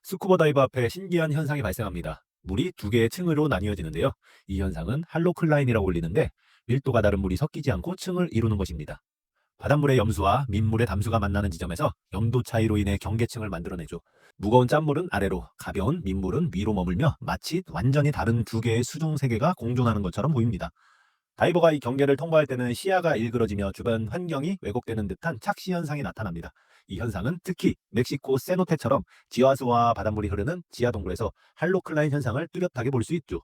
스쿠버 다이버 앞에 신기한 현상이 발생합니다. 물이 두 개의 층으로 나뉘어지는데요. 이 현상은 할로클라인이라고 불리는데 밀도가 다른 물이 섞이지 않고 층을 이루는 것입니다. 바닷물의 염수와 민물의 담수가 만나는 지점에서 염도 차이로 인해 경계층을 만들어내죠. 무거운 짠물은 아래로, 가벼운 민물은 위로 머물며 마치 완전히 다른 두 개의 수중 세계가 공존하는 것처럼 보입니다. 다이버가 이 경계를 통과할 때는 시야가 일그러지며 주변 환경이 왜곡되는 듯한 착시 현상이 나타납니다. 이 현상은 특히 멕시코 세노테처럼 지하수와 바닷물이 흐르는 지하 동굴에서 할로클라인 현상을 뚜렷하게 볼 수 있죠.